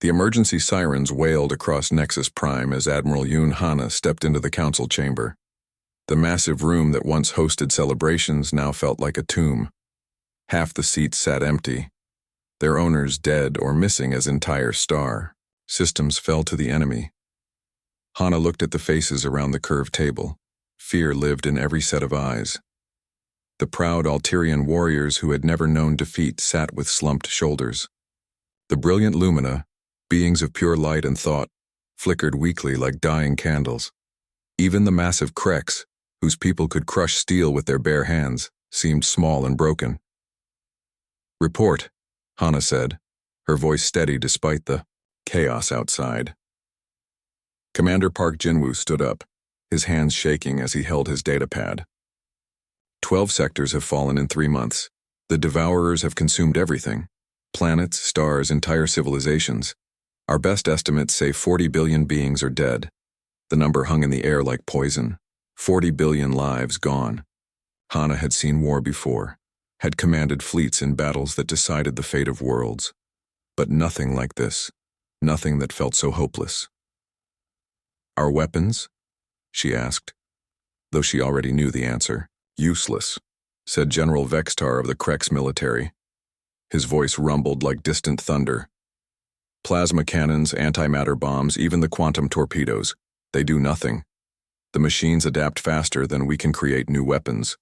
The emergency sirens wailed across Nexus Prime as Admiral Yoon Hana stepped into the council chamber. The massive room that once hosted celebrations now felt like a tomb. Half the seats sat empty, their owners dead or missing as entire star systems fell to the enemy. Hana looked at the faces around the curved table. Fear lived in every set of eyes. The proud Alterian warriors who had never known defeat sat with slumped shoulders. The brilliant Lumina, beings of pure light and thought, flickered weakly like dying candles. Even the massive Kreks, whose people could crush steel with their bare hands, seemed small and broken. "Report," Hana said, her voice steady despite the chaos outside. Commander Park Jinwoo stood up, his hands shaking as he held his datapad. 12 sectors have fallen in 3 months. The Devourers have consumed everything. Planets, stars, entire civilizations. Our best estimates say 40 billion beings are dead. The number hung in the air like poison. 40 billion lives gone. Hana had seen war before, had commanded fleets in battles that decided the fate of worlds. But nothing like this. Nothing that felt so hopeless. "Our weapons?" she asked, though she already knew the answer. "Useless," said General Vextar of the Kreks military. His voice rumbled like distant thunder. "Plasma cannons, antimatter bombs, even the quantum torpedoes. They do nothing. The machines adapt faster than we can create new weapons.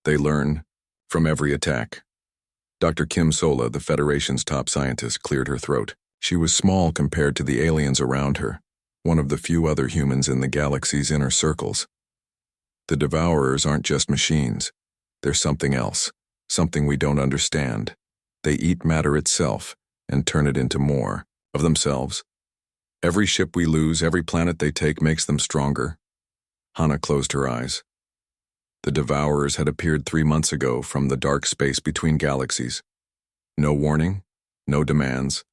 They learn from every attack." Dr. Kim Sola, the Federation's top scientist, cleared her throat. She was small compared to the aliens around her, one of the few other humans in the galaxy's inner circles. "The Devourers aren't just machines. They're something else, something we don't understand. They eat matter itself and turn it into more of themselves. Every ship we lose, every planet they take makes them stronger." Hana closed her eyes. The Devourers had appeared 3 months ago from the dark space between galaxies. No warning, no demands,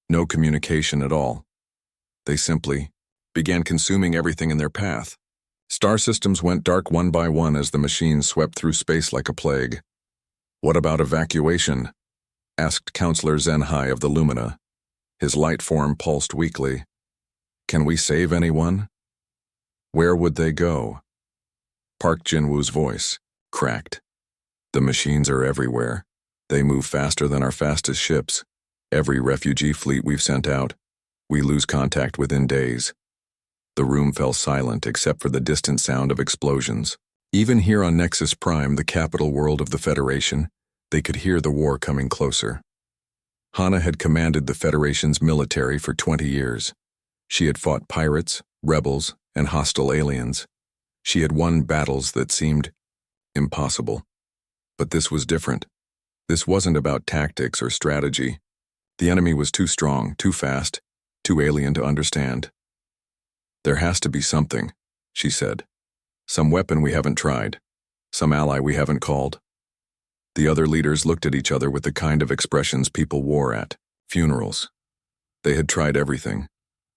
no communication at all. They simply began consuming everything in their path. Star systems went dark one by one as the machines swept through space like a plague. "What about evacuation?" asked Counselor Zenhai of the Lumina. His light form pulsed weakly. "Can we save anyone?" "Where would they go?" Park Jinwoo's voice cracked. "The machines are everywhere. They move faster than our fastest ships. Every refugee fleet we've sent out, we lose contact within days." The room fell silent except for the distant sound of explosions. Even here on Nexus Prime, the capital world of the Federation, they could hear the war coming closer. Hana had commanded the Federation's military for 20 years. She had fought pirates, rebels, and hostile aliens. She had won battles that seemed impossible. But this was different. This wasn't about tactics or strategy. The enemy was too strong, too fast, too alien to understand. "There has to be something," she said. "Some weapon we haven't tried. Some ally we haven't called." The other leaders looked at each other with the kind of expressions people wore at funerals. They had tried everything.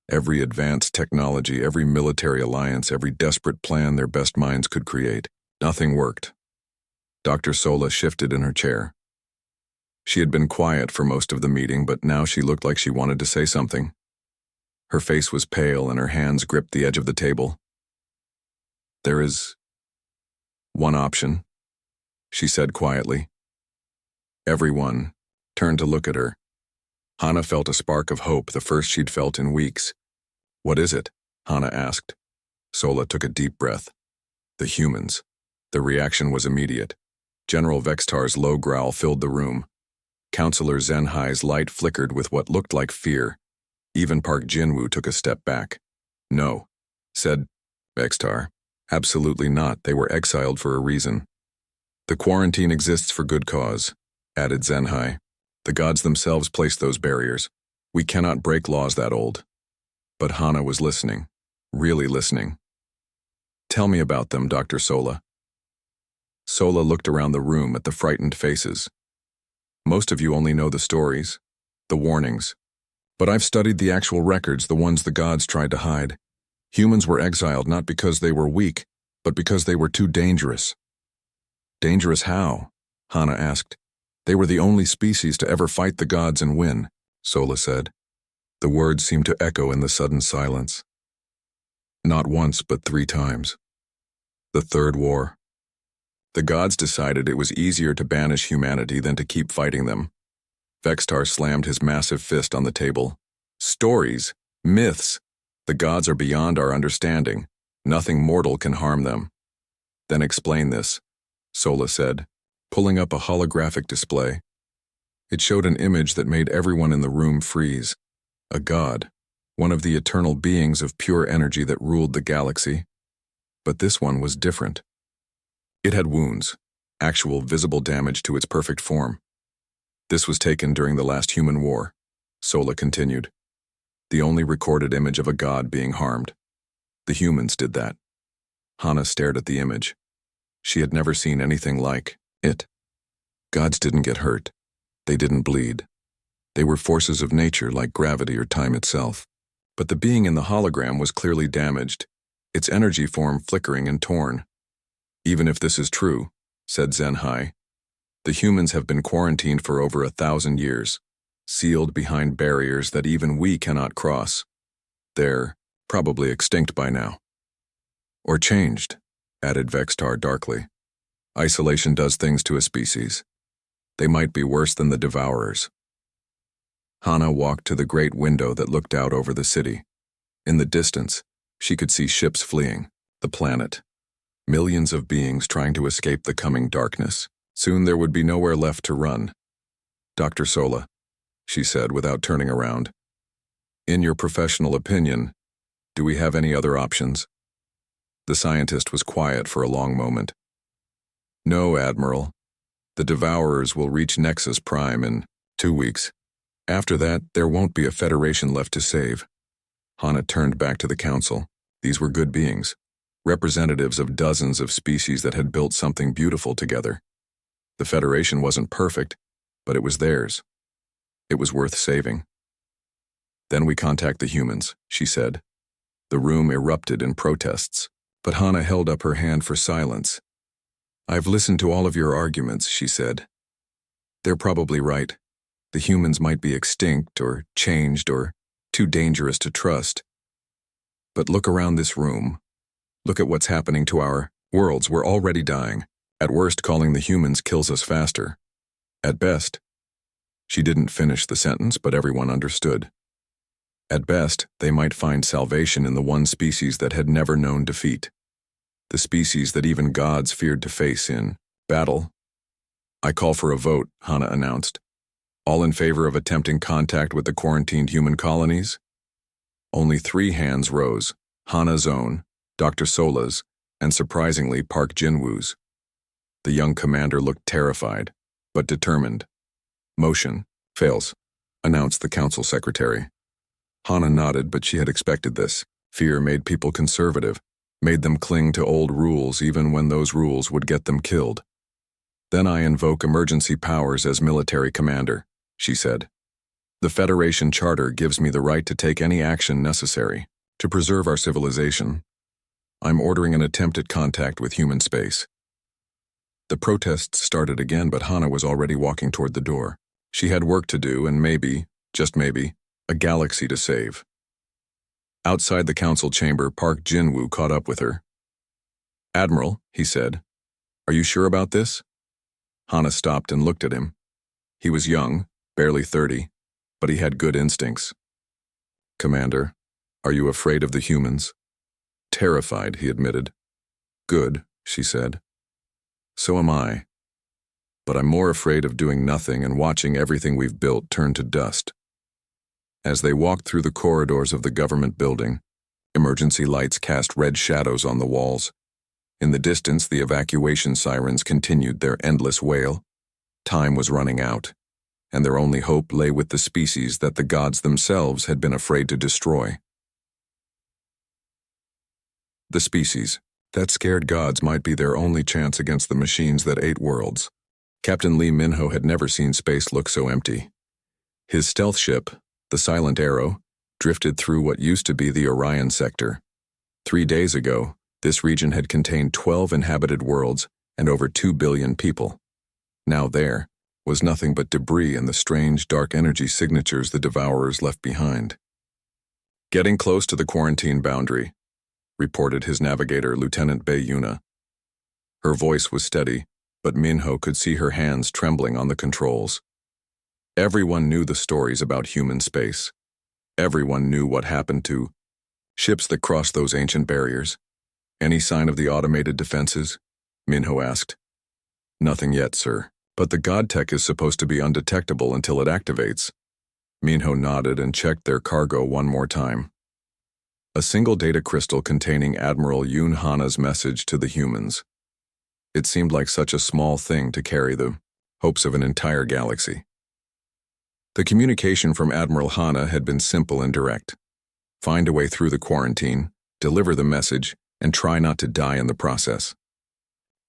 Every advanced technology, every military alliance, every desperate plan their best minds could create. Nothing worked. Dr. Sola shifted in her chair. She had been quiet for most of the meeting, but now she looked like she wanted to say something. Her face was pale and her hands gripped the edge of the table. "There is one option," she said quietly. Everyone turned to look at her. Hana felt a spark of hope, the first she'd felt in weeks. "What is it?" Hana asked. Sola took a deep breath. "The humans." The reaction was immediate. General Vextar's low growl filled the room. Counselor Zenhai's light flickered with what looked like fear. Even Park Jinwoo took a step back. "No," said Vextar. "Absolutely not. They were exiled for a reason." "The quarantine exists for good cause," added Zenhai. "The gods themselves placed those barriers. We cannot break laws that old." But Hana was listening, really listening. "Tell me about them, Dr. Sola." Sola looked around the room at the frightened faces. "Most of you only know the stories, the warnings. But I've studied the actual records, the ones the gods tried to hide. Humans were exiled not because they were weak, but because they were too dangerous." "Dangerous how?" Hana asked. "They were the only species to ever fight the gods and win," Sola said. The words seemed to echo in the sudden silence. Not once, but 3 times. The Third War. The gods decided it was easier to banish humanity than to keep fighting them. Vextar slammed his massive fist on the table. Stories, myths. The gods are beyond our understanding. Nothing mortal can harm them. Then explain this, Sola said, pulling up a holographic display. It showed an image that made everyone in the room freeze. A god, one of the eternal beings of pure energy that ruled the galaxy. But this one was different. It had wounds, actual visible damage to its perfect form. This was taken during the last human war, Sola continued. The only recorded image of a god being harmed. The humans did that. Hana stared at the image. She had never seen anything like it. Gods didn't get hurt. They didn't bleed. They were forces of nature like gravity or time itself. But the being in the hologram was clearly damaged, its energy form flickering and torn. Even if this is true, said Zenhai, the humans have been quarantined for over 1,000 years, sealed behind barriers that even we cannot cross. They're probably extinct by now. Or changed, added Vextar darkly. Isolation does things to a species. They might be worse than the Devourers. Hana walked to the great window that looked out over the city. In the distance, she could see ships fleeing, the planet. Millions of beings trying to escape the coming darkness. Soon there would be nowhere left to run. Dr. Sola, she said without turning around. In your professional opinion, do we have any other options? The scientist was quiet for a long moment. No, Admiral. The Devourers will reach Nexus Prime in 2 weeks. After that, there won't be a Federation left to save. Hana turned back to the Council. These were good beings, representatives of dozens of species that had built something beautiful together. The Federation wasn't perfect, but it was theirs. It was worth saving. Then we contact the humans, she said. The room erupted in protests, but Hana held up her hand for silence. I've listened to all of your arguments, she said. They're probably right. The humans might be extinct or changed or too dangerous to trust. But look around this room. Look at what's happening to our worlds. We're already dying. At worst, calling the humans kills us faster. At best. She didn't finish the sentence, but everyone understood. At best, they might find salvation in the one species that had never known defeat. The species that even gods feared to face in battle. I call for a vote, Hana announced. All in favor of attempting contact with the quarantined human colonies? Only 3 hands rose, Hana's own, Dr. Sola's, and surprisingly Park Jinwoo's. The young commander looked terrified, but determined. Motion fails, announced the council secretary. Hana nodded, but she had expected this. Fear made people conservative, made them cling to old rules even when those rules would get them killed. Then I invoke emergency powers as military commander, she said. The Federation Charter gives me the right to take any action necessary to preserve our civilization. I'm ordering an attempt at contact with human space. The protests started again, but Hana was already walking toward the door. She had work to do and maybe, just maybe, a galaxy to save. Outside the council chamber, Park Jinwoo caught up with her. Admiral, he said, are you sure about this? Hana stopped and looked at him. He was young, barely 30, but he had good instincts. Commander, are you afraid of the humans? Terrified, he admitted. Good, she said. So am I. But I'm more afraid of doing nothing and watching everything we've built turn to dust. As they walked through the corridors of the government building, emergency lights cast red shadows on the walls. In the distance, the evacuation sirens continued their endless wail. Time was running out, and their only hope lay with the species that the gods themselves had been afraid to destroy. The species that scared gods might be their only chance against the machines that ate worlds. Captain Lee Minho had never seen space look so empty. His stealth ship, the Silent Arrow, drifted through what used to be the Orion sector. 3 days ago, this region had contained 12 inhabited worlds and over 2 billion people. Now there was nothing but debris and the strange dark energy signatures the Devourers left behind. Getting close to the quarantine boundary, reported his navigator, Lieutenant Bei Yuna. Her voice was steady, but Minho could see her hands trembling on the controls. Everyone knew the stories about human space. Everyone knew what happened to ships that crossed those ancient barriers. Any sign of the automated defenses? Minho asked. Nothing yet, sir. But the god tech is supposed to be undetectable until it activates. Minho nodded and checked their cargo one more time. A single data crystal containing Admiral Yoon Hana's message to the humans. It seemed like such a small thing to carry the hopes of an entire galaxy. The communication from Admiral Hana had been simple and direct. Find a way through the quarantine, deliver the message, and try not to die in the process.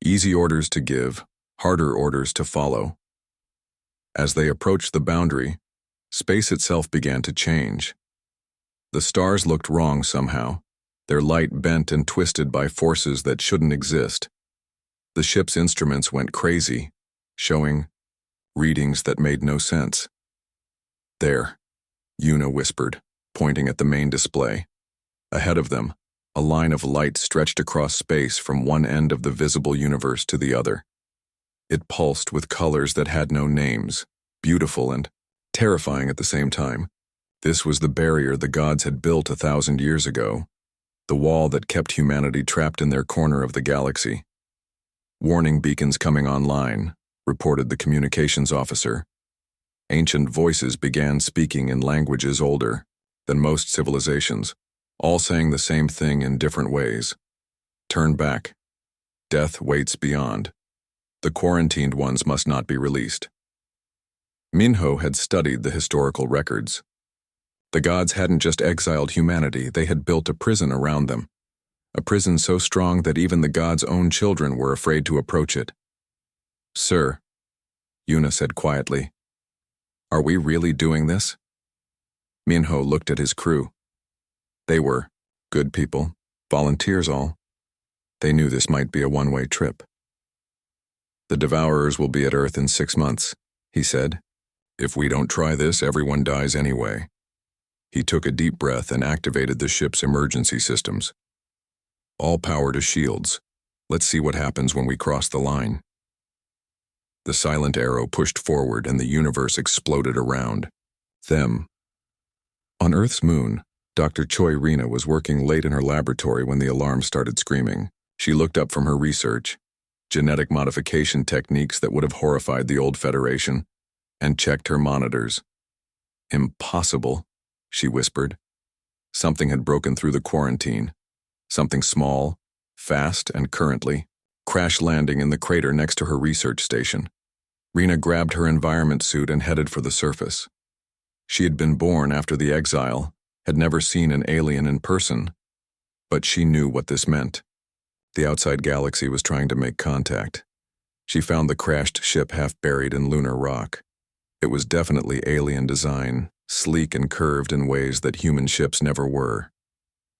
Easy orders to give, harder orders to follow. As they approached the boundary, space itself began to change. The stars looked wrong somehow, their light bent and twisted by forces that shouldn't exist. The ship's instruments went crazy, showing readings that made no sense. There, Yuna whispered, pointing at the main display. Ahead of them, a line of light stretched across space from one end of the visible universe to the other. It pulsed with colors that had no names, beautiful and terrifying at the same time. This was the barrier the gods had built 1,000 years ago, the wall that kept humanity trapped in their corner of the galaxy. Warning beacons coming online, reported the communications officer. Ancient voices began speaking in languages older than most civilizations, all saying the same thing in different ways. Turn back. Death waits beyond. The quarantined ones must not be released. Minho had studied the historical records. The gods hadn't just exiled humanity, they had built a prison around them. A prison so strong that even the gods' own children were afraid to approach it. Sir, Yuna said quietly, are we really doing this? Minho looked at his crew. They were good people, volunteers all. They knew this might be a one-way trip. The Devourers will be at Earth in 6 months, he said. If we don't try this, everyone dies anyway. He took a deep breath and activated the ship's emergency systems. All power to shields. Let's see what happens when we cross the line. The silent arrow pushed forward and the universe exploded around them. On Earth's moon, Dr. Choi Rena was working late in her laboratory when the alarm started screaming. She looked up from her research, genetic modification techniques that would have horrified the old Federation, and checked her monitors. Impossible, she whispered. Something had broken through the quarantine. Something small, fast, and currently, crash landing in the crater next to her research station. Rena grabbed her environment suit and headed for the surface. She had been born after the exile, had never seen an alien in person, but she knew what this meant. The outside galaxy was trying to make contact. She found the crashed ship half buried in lunar rock. It was definitely alien design, sleek and curved in ways that human ships never were.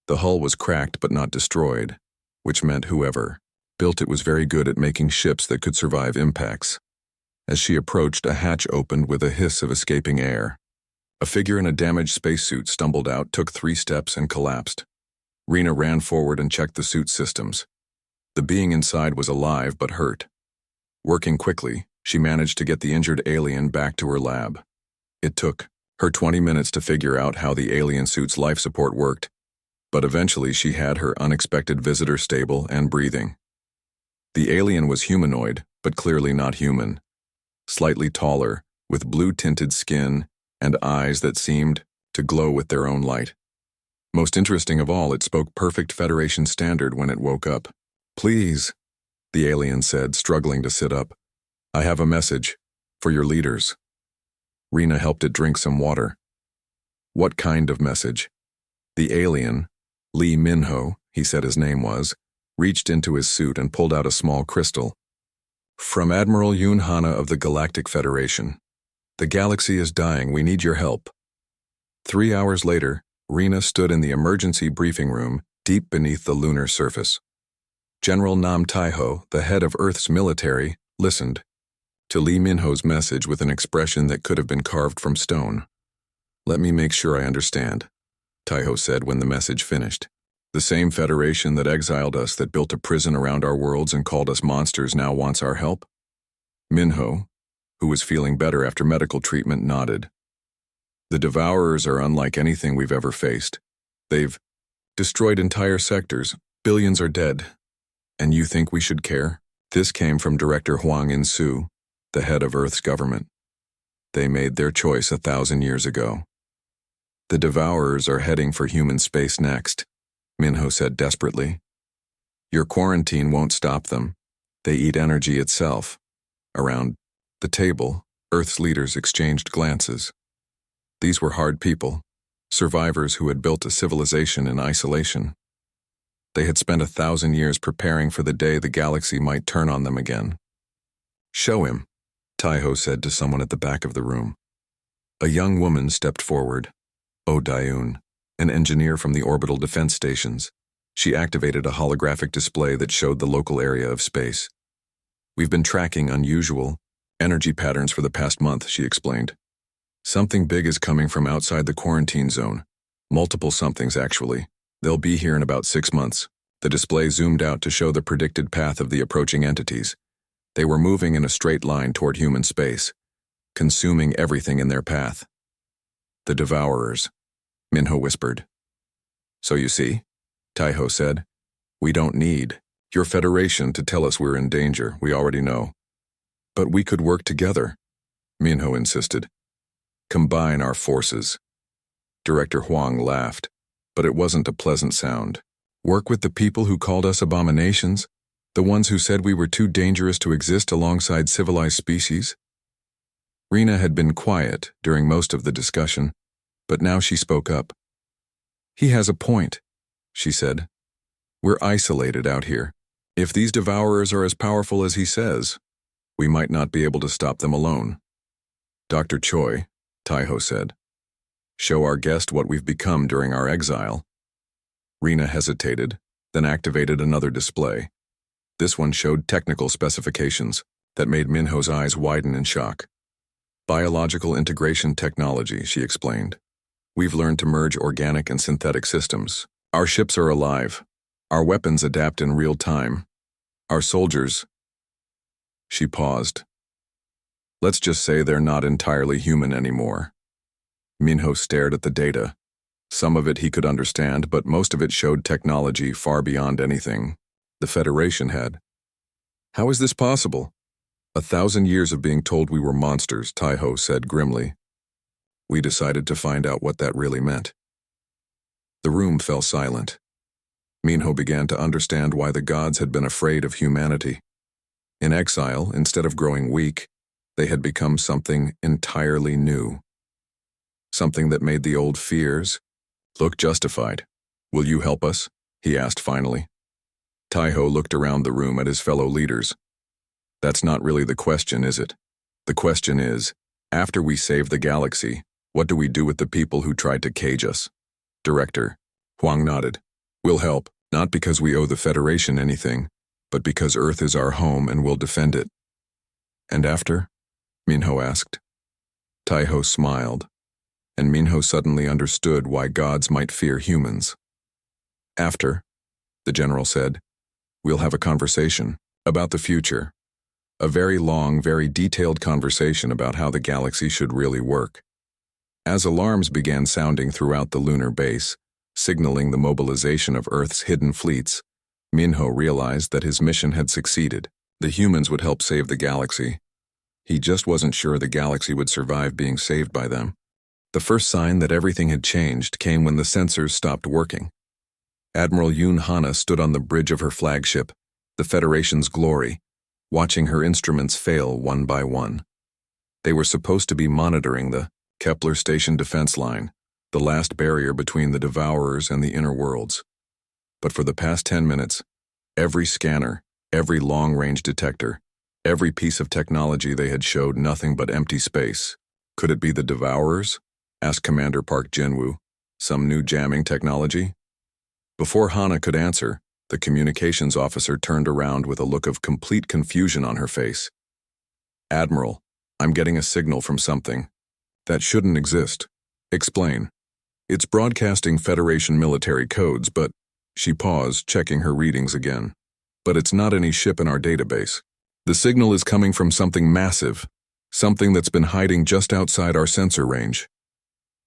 The hull was cracked but not destroyed, which meant whoever built it was very good at making ships that could survive impacts. As she approached, a hatch opened with a hiss of escaping air. A figure in a damaged spacesuit stumbled out, took 3 steps, and collapsed. Rena ran forward and checked the suit systems. The being inside was alive but hurt. Working quickly, she managed to get the injured alien back to her lab. It took her 20 minutes to figure out how the alien suit's life support worked, but eventually she had her unexpected visitor stable and breathing. The alien was humanoid, but clearly not human. Slightly taller, with blue-tinted skin and eyes that seemed to glow with their own light. Most interesting of all, it spoke perfect Federation standard when it woke up. Please, the alien said, struggling to sit up. I have a message for your leaders. Rena helped it drink some water. What kind of message? The alien, Lee Minho, he said his name was, reached into his suit and pulled out a small crystal. From Admiral Yoon Hana of the Galactic Federation. The galaxy is dying, we need your help. 3 hours later, Rena stood in the emergency briefing room deep beneath the lunar surface. General Nam Taiho, the head of Earth's military, listened to Lee Minho's message with an expression that could have been carved from stone. Let me make sure I understand. Taiho said when the message finished. The same Federation that exiled us, that built a prison around our worlds and called us monsters, now wants our help? Minho, who was feeling better after medical treatment, nodded. The Devourers are unlike anything we've ever faced. They've destroyed entire sectors. Billions are dead. And you think we should care? This came from Director Huang In-Su, the head of Earth's government. They made their choice 1,000 years ago. The Devourers are heading for human space next, Minho said desperately. Your quarantine won't stop them. They eat energy itself. Around the table, Earth's leaders exchanged glances. These were hard people, survivors who had built a civilization in isolation. They had spent 1,000 years preparing for the day the galaxy might turn on them again. Show him, Taiho said to someone at the back of the room. A young woman stepped forward. Oh Dayun, an engineer from the orbital defense stations. She activated a holographic display that showed the local area of space. We've been tracking unusual energy patterns for the past month, she explained. Something big is coming from outside the quarantine zone. Multiple somethings, actually. They'll be here in about 6 months. The display zoomed out to show the predicted path of the approaching entities. They were moving in a straight line toward human space, consuming everything in their path. The Devourers, Minho whispered. So you see, Taiho said, we don't need your Federation to tell us we're in danger. We already know. But we could work together, Minho insisted. Combine our forces. Director Huang laughed, but it wasn't a pleasant sound. Work with the people who called us abominations? The ones who said we were too dangerous to exist alongside civilized species? Rena had been quiet during most of the discussion, but now she spoke up. He has a point, she said. We're isolated out here. If these Devourers are as powerful as he says, we might not be able to stop them alone. Dr. Choi, Taiho said. Show our guest what we've become during our exile. Rena hesitated, then activated another display. This one showed technical specifications that made Minho's eyes widen in shock. Biological integration technology, she explained. We've learned to merge organic and synthetic systems. Our ships are alive. Our weapons adapt in real time. Our soldiers... She paused. Let's just say they're not entirely human anymore. Minho stared at the data. Some of it he could understand, but most of it showed technology far beyond anything the Federation had. How is this possible? 1,000 years of being told we were monsters, Taiho said grimly. We decided to find out what that really meant. The room fell silent. Minho began to understand why the gods had been afraid of humanity. In exile, instead of growing weak, they had become something entirely new. Something that made the old fears look justified. Will you help us? He asked finally. Taiho looked around the room at his fellow leaders. That's not really the question, is it? The question is, after we save the galaxy, what do we do with the people who tried to cage us? Director, Huang nodded. We'll help, not because we owe the Federation anything, but because Earth is our home and we'll defend it. And after? Minho asked. Taiho smiled, and Minho suddenly understood why gods might fear humans. After, the general said, we'll have a conversation about the future. A very long, very detailed conversation about how the galaxy should really work. As alarms began sounding throughout the lunar base, signaling the mobilization of Earth's hidden fleets, Minho realized that his mission had succeeded. The humans would help save the galaxy. He just wasn't sure the galaxy would survive being saved by them. The first sign that everything had changed came when the sensors stopped working. Admiral Yoon Hana stood on the bridge of her flagship, the Federation's glory, watching her instruments fail one by one. They were supposed to be monitoring the Kepler Station defense line, the last barrier between the Devourers and the inner worlds. But for the past 10 minutes, every scanner, every long-range detector, every piece of technology they had showed nothing but empty space. Could it be the Devourers? Asked Commander Park Jinwoo. Some new jamming technology? Before Hana could answer, the communications officer turned around with a look of complete confusion on her face. Admiral, I'm getting a signal from something. That shouldn't exist. Explain. It's broadcasting Federation military codes, but she paused, checking her readings again. But it's not any ship in our database. The signal is coming from something massive, something that's been hiding just outside our sensor range.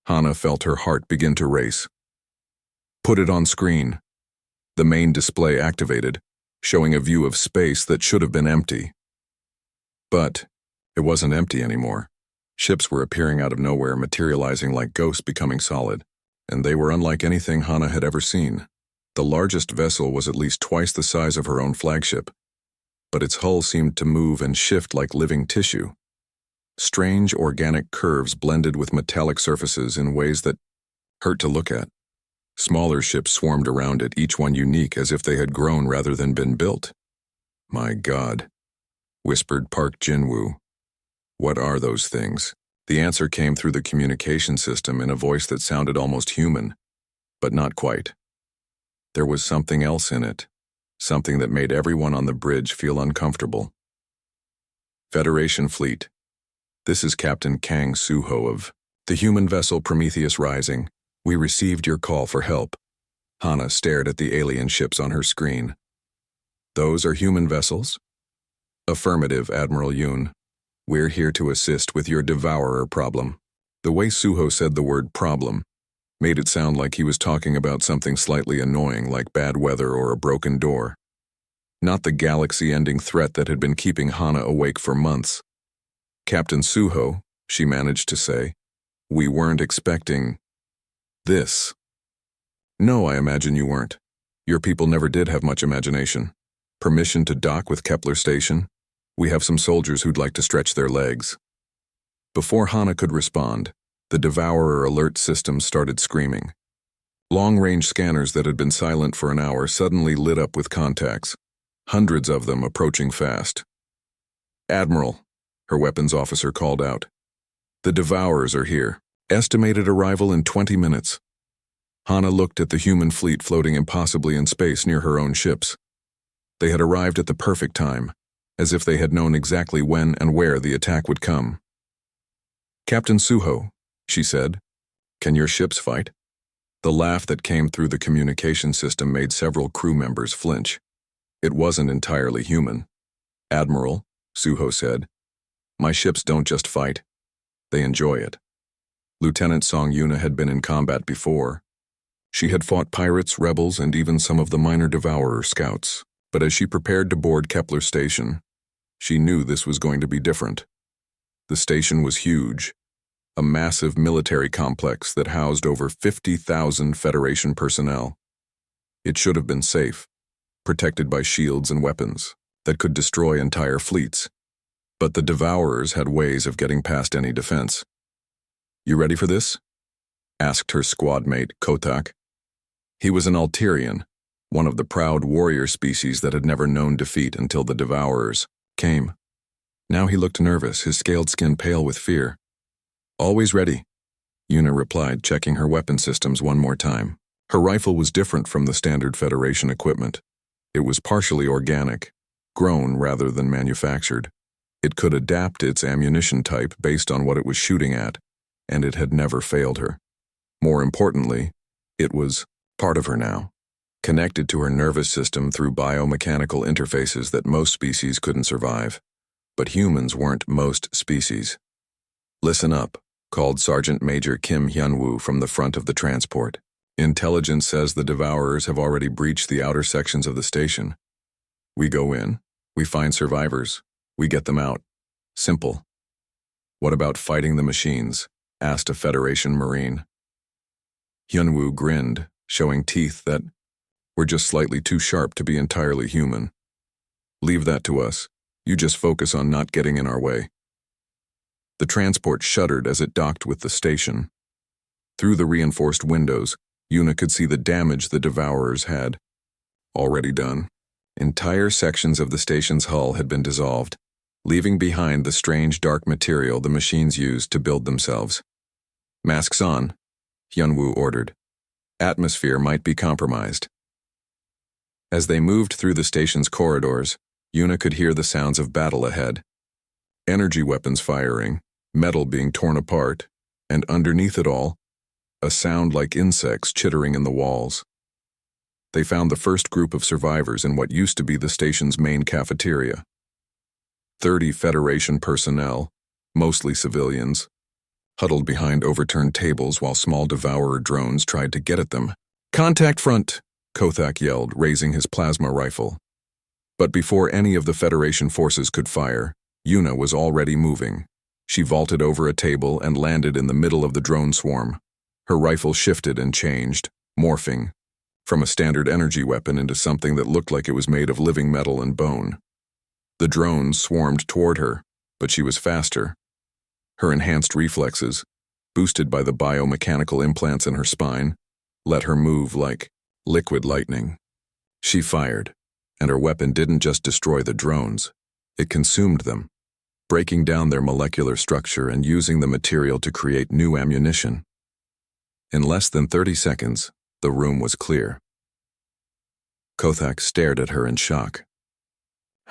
Hana felt her heart begin to race. Put it on screen. The main display activated, showing a view of space that should have been empty. But it wasn't empty anymore. Ships were appearing out of nowhere, materializing like ghosts becoming solid, and they were unlike anything Hana had ever seen. The largest vessel was at least twice the size of her own flagship, but its hull seemed to move and shift like living tissue. Strange organic curves blended with metallic surfaces in ways that hurt to look at. Smaller ships swarmed around it, each one unique, as if they had grown rather than been built. "My God," whispered Park Jinwoo. "What are those things?" The answer came through the communication system in a voice that sounded almost human, but not quite. There was something else in it, something that made everyone on the bridge feel uncomfortable. "Federation Fleet. This is Captain Kang Suho of the human vessel Prometheus Rising. We received your call for help." Hana stared at the alien ships on her screen. "Those are human vessels?" "Affirmative, Admiral Yoon. We're here to assist with your devourer problem." The way Suho said the word problem made it sound like he was talking about something slightly annoying like bad weather or a broken door. Not the galaxy-ending threat that had been keeping Hana awake for months. "Captain Suho," she managed to say, "we weren't expecting this." "No, I imagine you weren't. Your people never did have much imagination. Permission to dock with Kepler Station? We have some soldiers who'd like to stretch their legs." Before Hana could respond, the Devourer alert system started screaming. Long-range scanners that had been silent for an hour suddenly lit up with contacts, hundreds of them approaching fast. "Admiral," her weapons officer called out. "The Devourers are here. Estimated arrival in 20 minutes." Hana looked at the human fleet floating impossibly in space near her own ships. They had arrived at the perfect time, as if they had known exactly when and where the attack would come. "Captain Suho," she said, "can your ships fight?" The laugh that came through the communication system made several crew members flinch. It wasn't entirely human. "Admiral," Suho said, "my ships don't just fight. They enjoy it." Lieutenant Song Yuna had been in combat before. She had fought pirates, rebels, and even some of the minor Devourer scouts. But as she prepared to board Kepler Station, she knew this was going to be different. The station was huge, a massive military complex that housed over 50,000 Federation personnel. It should have been safe, protected by shields and weapons that could destroy entire fleets. But the Devourers had ways of getting past any defense. "You ready for this?" asked her squad mate, Kotak. He was an Alterian, one of the proud warrior species that had never known defeat until the Devourers came. Now he looked nervous, his scaled skin pale with fear. "Always ready," Yuna replied, checking her weapon systems one more time. Her rifle was different from the standard Federation equipment. It was partially organic, grown rather than manufactured. It could adapt its ammunition type based on what it was shooting at, and it had never failed her. More importantly, it was part of her now, connected to her nervous system through biomechanical interfaces that most species couldn't survive. But humans weren't most species. "Listen up," called Sergeant Major Kim Hyunwoo from the front of the transport. "Intelligence says the Devourers have already breached the outer sections of the station. We go in, we find survivors, we get them out. Simple." "What about fighting the machines?" asked a Federation Marine. Hyunwoo grinned, showing teeth that were just slightly too sharp to be entirely human. "Leave that to us. You just focus on not getting in our way." The transport shuddered as it docked with the station. Through the reinforced windows, Yuna could see the damage the Devourers had already done. Entire sections of the station's hull had been dissolved, leaving behind the strange dark material the machines used to build themselves. "Masks on," Hyunwoo ordered. "Atmosphere might be compromised." As they moved through the station's corridors, Yuna could hear the sounds of battle ahead. Energy weapons firing, metal being torn apart, and underneath it all, a sound like insects chittering in the walls. They found the first group of survivors in what used to be the station's main cafeteria. 30 Federation personnel, mostly civilians, huddled behind overturned tables while small devourer drones tried to get at them. "Contact front!" Kothak yelled, raising his plasma rifle. But before any of the Federation forces could fire, Yuna was already moving. She vaulted over a table and landed in the middle of the drone swarm. Her rifle shifted and changed, morphing from a standard energy weapon into something that looked like it was made of living metal and bone. The drones swarmed toward her, but she was faster. Her enhanced reflexes, boosted by the biomechanical implants in her spine, let her move like liquid lightning. She fired, and her weapon didn't just destroy the drones, it consumed them, breaking down their molecular structure and using the material to create new ammunition. In less than 30 seconds, the room was clear. Kothak stared at her in shock.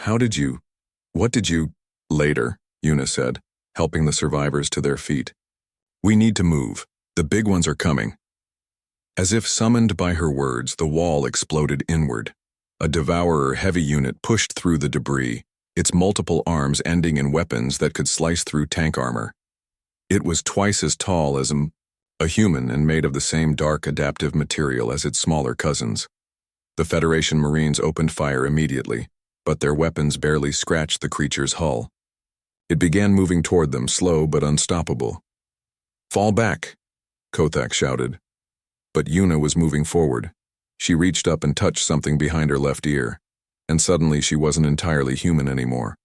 What did you? Later, Yuna said, helping the survivors to their feet. "We need to move. The big ones are coming." As if summoned by her words, the wall exploded inward. A devourer heavy unit pushed through the debris, its multiple arms ending in weapons that could slice through tank armor. It was twice as tall as a human and made of the same dark adaptive material as its smaller cousins. The Federation Marines opened fire immediately, but their weapons barely scratched the creature's hull. It began moving toward them, slow but unstoppable. "Fall back!" Kothak shouted. But Yuna was moving forward. She reached up and touched something behind her left ear, and suddenly she wasn't entirely human anymore.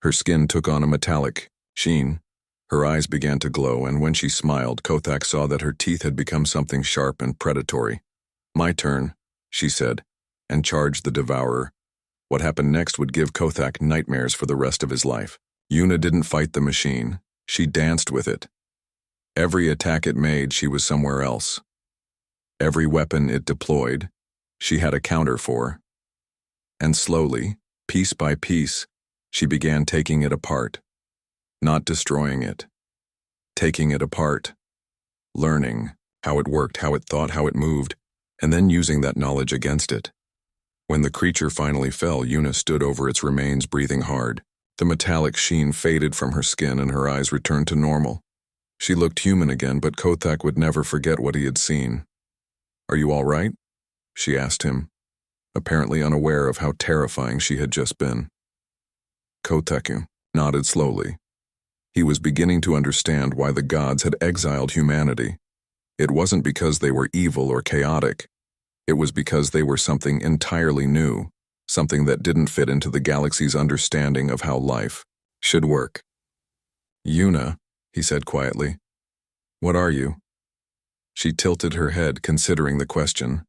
Her skin took on a metallic sheen. Her eyes began to glow, and when she smiled, Kothak saw that her teeth had become something sharp and predatory. "My turn," she said, and charged the devourer. What happened next would give Kothak nightmares for the rest of his life. Yuna didn't fight the machine. She danced with it. Every attack it made, she was somewhere else. Every weapon it deployed, she had a counter for. And slowly, piece by piece, she began taking it apart. Not destroying it. Taking it apart. Learning how it worked, how it thought, how it moved, and then using that knowledge against it. When the creature finally fell, Yuna stood over its remains, breathing hard. The metallic sheen faded from her skin and her eyes returned to normal. She looked human again, but Kothak would never forget what he had seen. "Are you all right?" she asked him, apparently unaware of how terrifying she had just been. Kothak nodded slowly. He was beginning to understand why the gods had exiled humanity. It wasn't because they were evil or chaotic. It was because they were something entirely new, something that didn't fit into the galaxy's understanding of how life should work. "Yuna," he said quietly, "what are you?" She tilted her head, considering the question.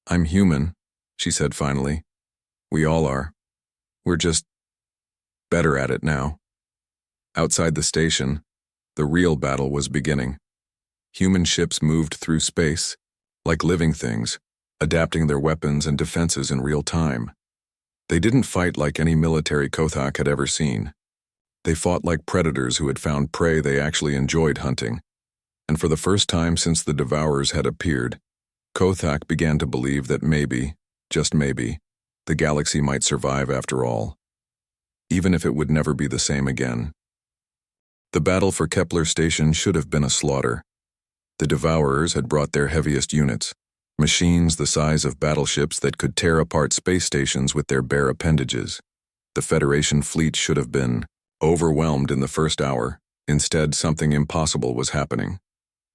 "I'm human," she said finally. "We all are. We're just better at it now." Outside the station, the real battle was beginning. Human ships moved through space, like living things, adapting their weapons and defenses in real time. They didn't fight like any military Kothak had ever seen. They fought like predators who had found prey they actually enjoyed hunting. And for the first time since the Devourers had appeared, Kothak began to believe that maybe, just maybe, the galaxy might survive after all, even if it would never be the same again. The battle for Kepler Station should have been a slaughter. The Devourers had brought their heaviest units, machines the size of battleships that could tear apart space stations with their bare appendages. The Federation fleet should have been overwhelmed in the first hour. Instead, something impossible was happening.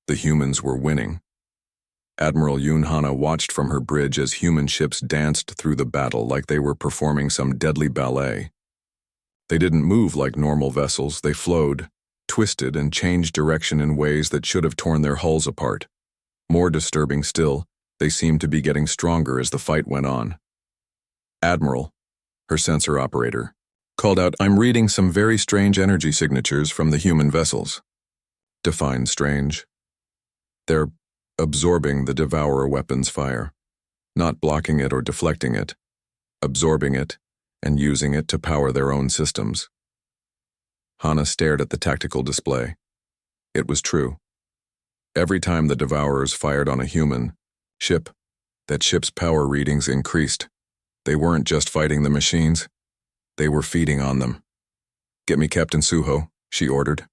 The humans were winning. Admiral Yoon Hana watched from her bridge as human ships danced through the battle like they were performing some deadly ballet. They didn't move like normal vessels, they flowed, twisted, and changed direction in ways that should have torn their hulls apart. More disturbing still, they seemed to be getting stronger as the fight went on. "Admiral," her sensor operator, called out, "I'm reading some very strange energy signatures from the human vessels." Define strange. They're absorbing the Devourer weapon's fire, not blocking it or deflecting it, absorbing it and using it to power their own systems. Hana stared at the tactical display. It was true. Every time the Devourers fired on a human ship, that ship's power readings increased. They weren't just fighting the machines, they were feeding on them. "Get me Captain Suho," she ordered.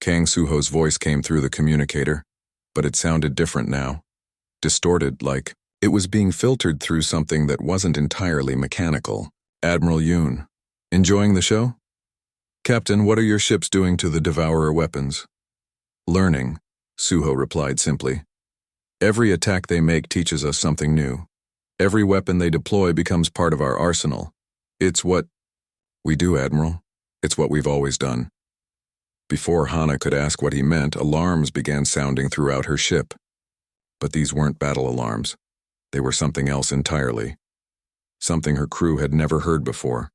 Kang Suho's voice came through the communicator, but it sounded different now. Distorted, like it was being filtered through something that wasn't entirely mechanical. "Admiral Yoon, enjoying the show?" "Captain, what are your ships doing to the Devourer weapons?" "Learning," Suho replied simply. "Every attack they make teaches us something new. Every weapon they deploy becomes part of our arsenal. It's what we do, Admiral. It's what we've always done." Before Hana could ask what he meant, alarms began sounding throughout her ship. But these weren't battle alarms. They were something else entirely. Something her crew had never heard before.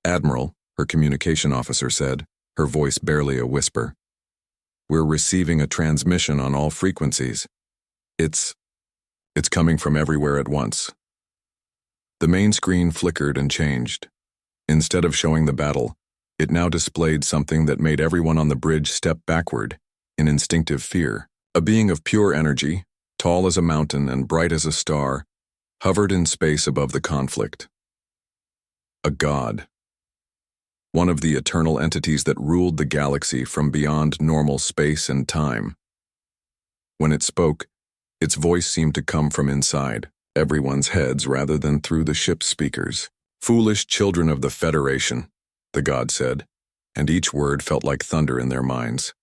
"Admiral," her communication officer said, her voice barely a whisper. "We're receiving a transmission on all frequencies. It's coming from everywhere at once." The main screen flickered and changed. Instead of showing the battle, it now displayed something that made everyone on the bridge step backward in instinctive fear. A being of pure energy, tall as a mountain and bright as a star, hovered in space above the conflict. A god. One of the eternal entities that ruled the galaxy from beyond normal space and time. When it spoke, its voice seemed to come from inside everyone's heads rather than through the ship's speakers. "Foolish children of the Federation," the god said, and each word felt like thunder in their minds.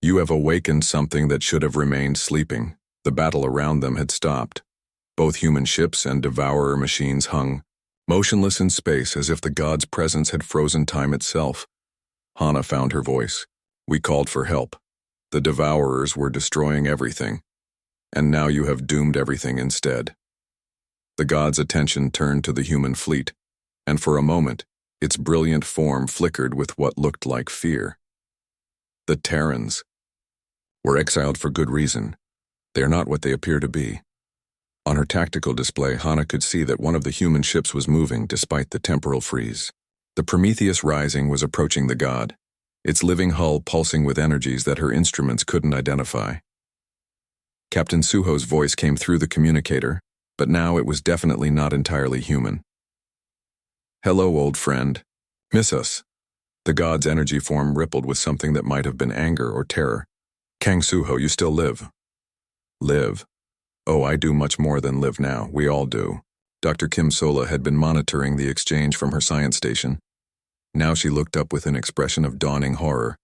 "You have awakened something that should have remained sleeping." The battle around them had stopped. Both human ships and Devourer machines hung, motionless in space as if the god's presence had frozen time itself. Hana found her voice. "We called for help. The Devourers were destroying everything. And now you have doomed everything instead." The god's attention turned to the human fleet, and for a moment, its brilliant form flickered with what looked like fear. "The Terrans were exiled for good reason. They are not what they appear to be." On her tactical display, Hana could see that one of the human ships was moving despite the temporal freeze. The Prometheus Rising was approaching the god, its living hull pulsing with energies that her instruments couldn't identify. Captain Suho's voice came through the communicator, but now it was definitely not entirely human. "Hello, old friend. Miss us?" The god's energy form rippled with something that might have been anger or terror. "Kang Suho, you still live." "Live? Oh, I do much more than live now. We all do." Dr. Kim Sola had been monitoring the exchange from her science station. Now she looked up with an expression of dawning horror.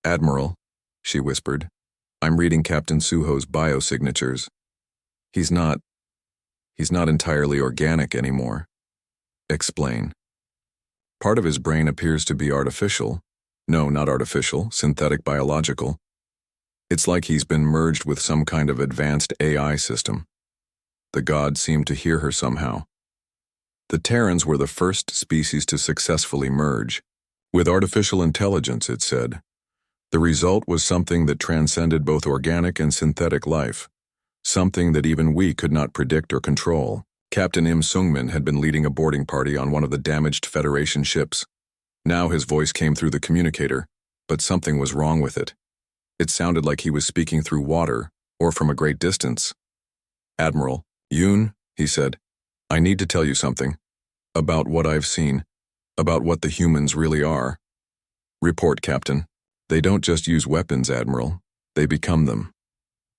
"Admiral," she whispered, "I'm reading Captain Suho's biosignatures. He's not entirely organic anymore." "Explain." "Part of his brain appears to be artificial. No, not artificial, synthetic biological. It's like he's been merged with some kind of advanced AI system." The god seemed to hear her somehow. "The Terrans were the first species to successfully merge. With artificial intelligence," it said. "The result was something that transcended both organic and synthetic life. Something that even we could not predict or control." Captain Im Sungmin had been leading a boarding party on one of the damaged Federation ships. Now his voice came through the communicator, but something was wrong with it. It sounded like he was speaking through water, or from a great distance. "Admiral Yoon," he said, "I need to tell you something. About what I've seen. About what the humans really are." "Report, Captain." "They don't just use weapons, Admiral. They become them.